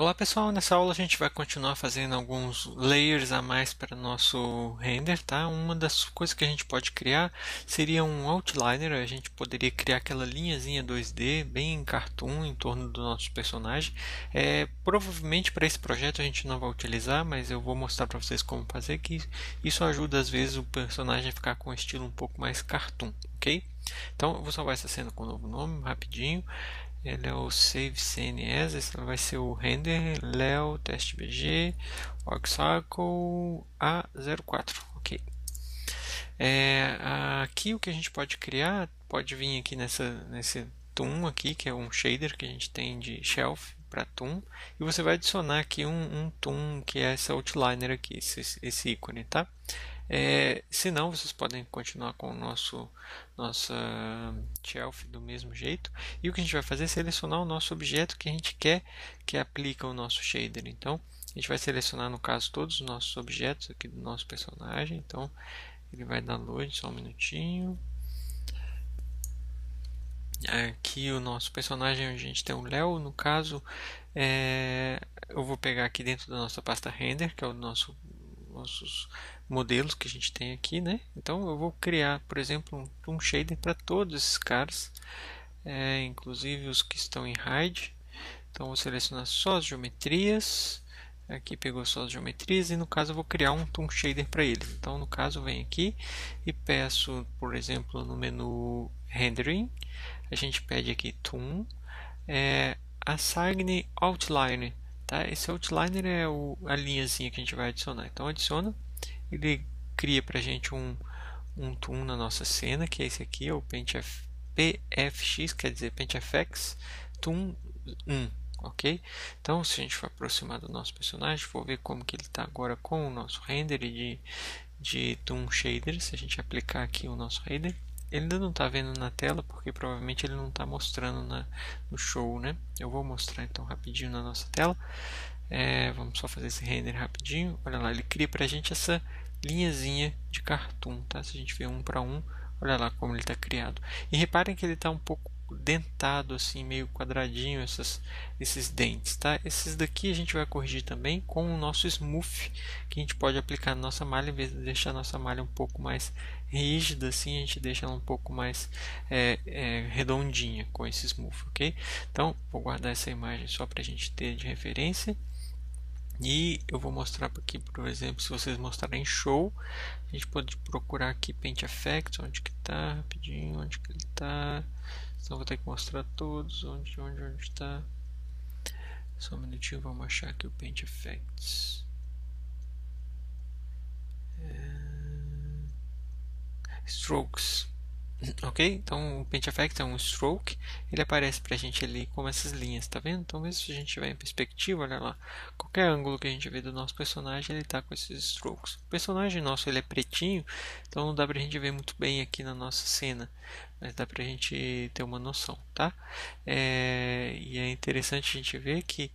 Olá pessoal, nessa aula a gente vai continuar fazendo alguns layers a mais para nosso render, tá? Uma das coisas que a gente pode criar seria um outliner, a gente poderia criar aquela linhazinha 2D bem cartoon em torno do nosso personagem. Provavelmente para esse projeto a gente não vai utilizar, mas eu vou mostrar para vocês como fazer, que isso ajuda às vezes o personagem a ficar com um estilo um pouco mais cartoon, ok? Então eu vou salvar essa cena com um novo nome, rapidinho. Ele é o Save CNS, esse vai ser o render Leo teste BG Orgcycle A04, ok. Aqui o que a gente pode criar, pode vir aqui nesse toon aqui, que é um shader que a gente tem de shelf para toon, e você vai adicionar aqui um toon que é essa outliner aqui, esse ícone, tá? Se não, vocês podem continuar com o nossa shelf do mesmo jeito. E o que a gente vai fazer é selecionar o nosso objeto que a gente quer que aplica o nosso shader. Então, a gente vai selecionar, no caso, todos os nossos objetos aqui do nosso personagem. Então, ele vai dar load, só um minutinho. Aqui o nosso personagem, a gente tem o Léo, no caso, eu vou pegar aqui dentro da nossa pasta render, que é o nossos modelos que a gente tem aqui, né? Então eu vou criar, por exemplo, um shader para todos esses caras, inclusive os que estão em hide. Então vou selecionar só as geometrias. Aqui pegou só as geometrias e no caso eu vou criar um toon shader para eles. Então no caso eu venho aqui e peço, por exemplo, no menu rendering, a gente pede aqui toon, assign outline, tá? Esse outliner é a linhazinha que a gente vai adicionar. Então adiciona, ele cria para a gente um toon na nossa cena, que é esse aqui, é o PFX, quer dizer PaintFX Toon 1, ok? Então se a gente for aproximar do nosso personagem, for ver como que ele está agora com o nosso render de Toon Shader, se a gente aplicar aqui o nosso render, ele ainda não está vendo na tela, porque provavelmente ele não está mostrando no show, né? Eu vou mostrar então rapidinho na nossa tela. Vamos só fazer esse render rapidinho. Olha lá, ele cria pra gente essa linhazinha de cartoon, tá? Se a gente vê um para um, olha lá como ele está criado. E reparem que ele está um pouco dentado, assim, meio quadradinho, esses dentes, tá? Esses daqui a gente vai corrigir também com o nosso smooth, que a gente pode aplicar na nossa malha. Em vez de deixar a nossa malha um pouco mais rígida, assim, a gente deixa ela um pouco mais redondinha com esse smooth, ok? Então, vou guardar essa imagem só para a gente ter de referência. E eu vou mostrar aqui, por exemplo, se vocês mostrarem show, a gente pode procurar aqui Paint Effects, onde que está, rapidinho, onde que ele está. Então vou ter que mostrar todos, onde está. Só um minutinho, vamos achar aqui o Paint Effects. Strokes. Ok? Então o Paint Effect é um stroke, ele aparece pra gente ali como essas linhas, tá vendo? Então mesmo se a gente tiver em perspectiva, olha lá, qualquer ângulo que a gente vê do nosso personagem, ele tá com esses strokes. O personagem nosso ele é pretinho, então não dá pra gente ver muito bem aqui na nossa cena, mas dá pra gente ter uma noção, tá? E é interessante a gente ver que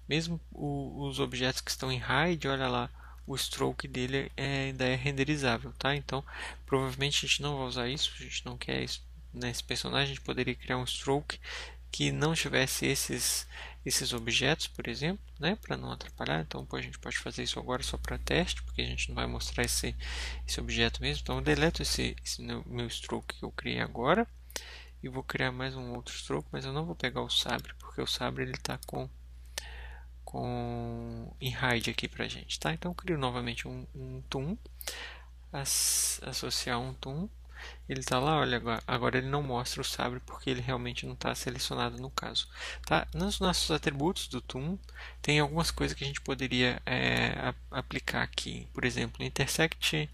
mesmo os objetos que estão em hide, olha lá, o stroke dele ainda é renderizável, tá? Então, provavelmente a gente não vai usar isso, a gente não quer isso nesse personagem. A gente poderia criar um stroke que não tivesse esses objetos, por exemplo, né? Para não atrapalhar. Então, a gente pode fazer isso agora só para teste, porque a gente não vai mostrar esse objeto mesmo. Então, eu deleto esse meu stroke que eu criei agora e vou criar mais um outro stroke, mas eu não vou pegar o sabre, porque o sabre ele está com em hide aqui pra gente, tá? Então crio novamente um toon, associar um toon, ele está lá, olha, agora ele não mostra o sabre porque ele realmente não está selecionado no caso, tá? Nos nossos atributos do toon tem algumas coisas que a gente poderia aplicar aqui, por exemplo, intersect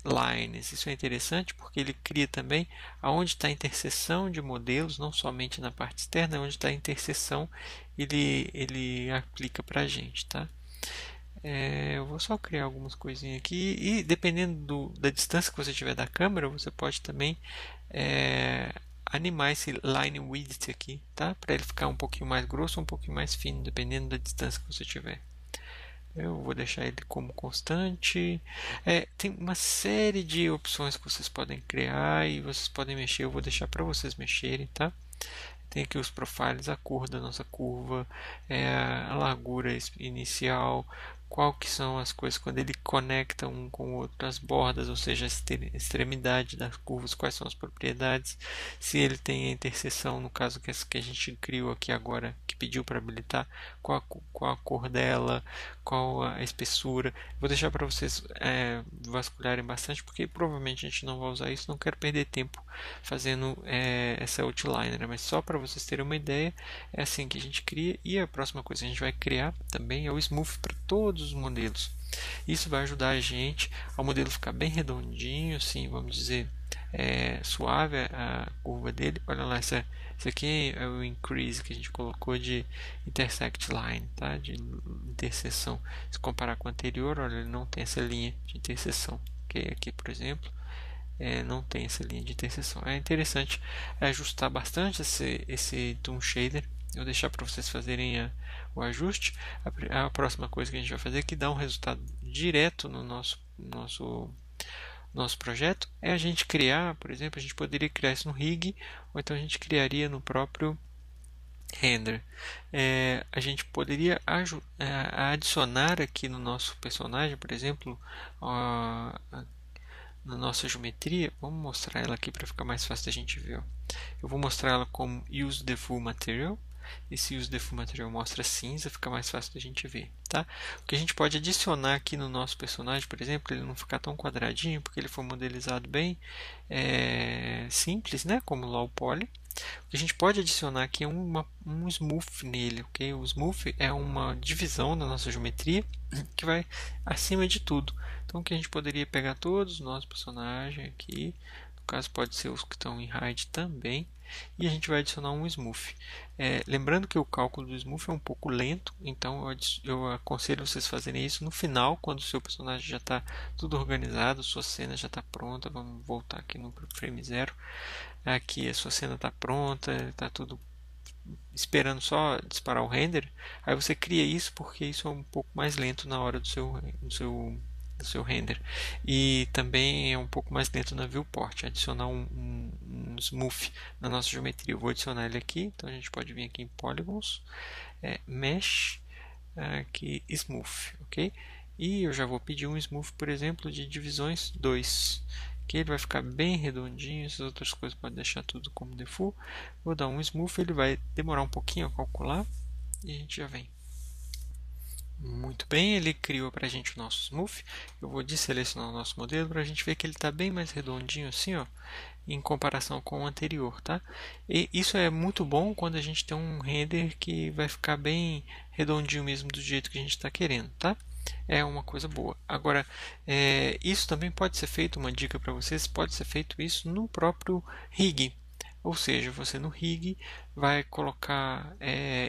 lines. Isso é interessante porque ele cria também aonde está a interseção de modelos, não somente na parte externa, onde está a interseção ele aplica para a gente, tá? Eu vou só criar algumas coisinhas aqui e dependendo da distância que você tiver da câmera, você pode também animar esse line width aqui, tá? Para ele ficar um pouquinho mais grosso ou um pouquinho mais fino, dependendo da distância que você tiver. Eu vou deixar ele como constante. Tem uma série de opções que vocês podem criar e vocês podem mexer. Eu vou deixar para vocês mexerem, tá? tem aqui os profiles, a cor da nossa curva, a largura inicial, qual que são as coisas quando ele conecta um com o outro, as bordas, ou seja, a extremidade das curvas, quais são as propriedades, se ele tem a interseção, no caso que a gente criou aqui agora, que pediu para habilitar, qual a cor dela, qual a espessura. Vou deixar para vocês vasculharem bastante, porque provavelmente a gente não vai usar isso, não quero perder tempo fazendo essa outliner, mas só para vocês terem uma ideia, é assim que a gente cria. E a próxima coisa que a gente vai criar também é o smooth para todos os modelos. Isso vai ajudar a gente ao modelo ficar bem redondinho, assim, vamos dizer, suave a curva dele. Olha lá, esse aqui é o increase que a gente colocou de intersect line, tá? De interseção. Se comparar com o anterior, olha, ele não tem essa linha de interseção. Okay? Aqui, por exemplo, não tem essa linha de interseção. É interessante ajustar bastante esse Toon Shader. Eu vou deixar para vocês fazerem o ajuste. A próxima coisa que a gente vai fazer é que dá um resultado direto no nosso projeto é a gente criar, por exemplo, a gente poderia criar isso no rig, ou então a gente criaria no próprio render. A gente poderia adicionar aqui no nosso personagem, por exemplo, na nossa geometria. Vamos mostrar ela aqui para ficar mais fácil da gente ver. Eu vou mostrar ela como Use the Full Material. Esse Use the Full Material mostra cinza, fica mais fácil da gente ver, tá? O que a gente pode adicionar aqui no nosso personagem, por exemplo, ele não ficar tão quadradinho, porque ele foi modelizado bem simples, né? Como low poly. O que a gente pode adicionar aqui é um smooth nele, ok? O smooth é uma divisão da nossa geometria que vai acima de tudo. Então, que a gente poderia pegar todos os nossos personagens aqui, no caso pode ser os que estão em hide também, e a gente vai adicionar um smooth. Lembrando que o cálculo do smooth é um pouco lento, então eu aconselho vocês fazerem isso no final, quando o seu personagem já está tudo organizado, sua cena já está pronta. Vamos voltar aqui no frame 0. Aqui a sua cena está pronta, está tudo esperando só disparar o render. Aí você cria isso, porque isso é um pouco mais lento na hora do seu render, e também é um pouco mais lento na viewport. Adicionar um smooth na nossa geometria, eu vou adicionar ele aqui. Então a gente pode vir aqui em polygons, mesh, aqui smooth, ok? E eu já vou pedir um smooth, por exemplo, de divisões 2, que ele vai ficar bem redondinho. Essas outras coisas pode deixar tudo como default. Vou dar um smooth, ele vai demorar um pouquinho a calcular e a gente já vem. Muito bem, ele criou para a gente o nosso smooth. Eu vou desselecionar o nosso modelo para a gente ver que ele está bem mais redondinho assim, ó, em comparação com o anterior, tá? E isso é muito bom quando a gente tem um render que vai ficar bem redondinho mesmo do jeito que a gente está querendo, tá? É uma coisa boa. Agora, isso também pode ser feito, uma dica para vocês, pode ser feito isso no próprio rig. Ou seja, você no rig vai colocar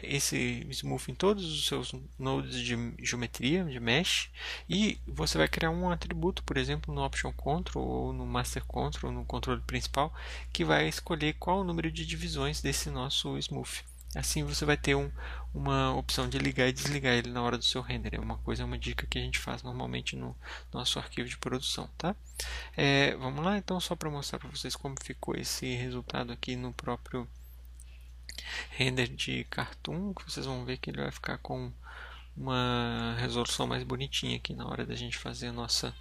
esse smooth em todos os seus nodes de geometria, de mesh, e você vai criar um atributo, por exemplo, no Option Control ou no Master Control, no controle principal, que vai escolher qual o número de divisões desse nosso smooth. Assim você vai ter uma opção de ligar e desligar ele na hora do seu render. É uma dica que a gente faz normalmente no nosso arquivo de produção, tá? Vamos lá, então, só para mostrar para vocês como ficou esse resultado aqui no próprio render de Cartoon, que vocês vão ver que ele vai ficar com uma resolução mais bonitinha aqui na hora da gente fazer a nossa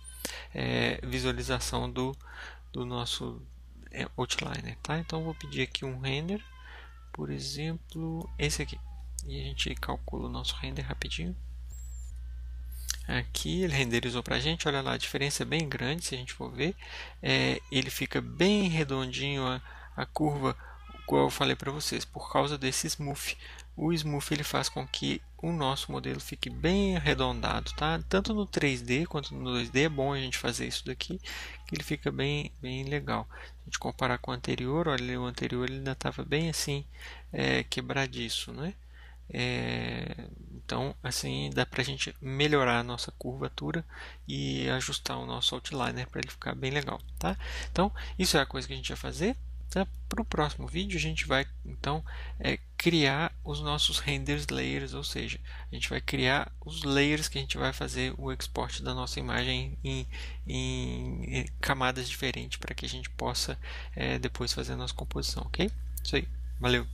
visualização do nosso outliner, tá? Então, eu vou pedir aqui um render, por exemplo, esse aqui, e a gente calcula o nosso render rapidinho. Aqui ele renderizou para a gente, olha lá, a diferença é bem grande. Se a gente for ver, ele fica bem redondinho a curva, igual eu falei para vocês, por causa desse smooth. O smooth ele faz com que o nosso modelo fique bem arredondado, tá? Tanto no 3D quanto no 2D é bom a gente fazer isso daqui, que ele fica bem legal. Se a gente comparar com o anterior, olha, o anterior ele ainda estava bem assim, quebradiço, né? Então assim dá para a gente melhorar a nossa curvatura e ajustar o nosso outliner para ele ficar bem legal, tá? Então isso é a coisa que a gente vai fazer. Para o próximo vídeo a gente vai então criar os nossos renders layers, ou seja, a gente vai criar os layers que a gente vai fazer o export da nossa imagem em camadas diferentes, para que a gente possa depois fazer a nossa composição, ok? Isso aí, valeu!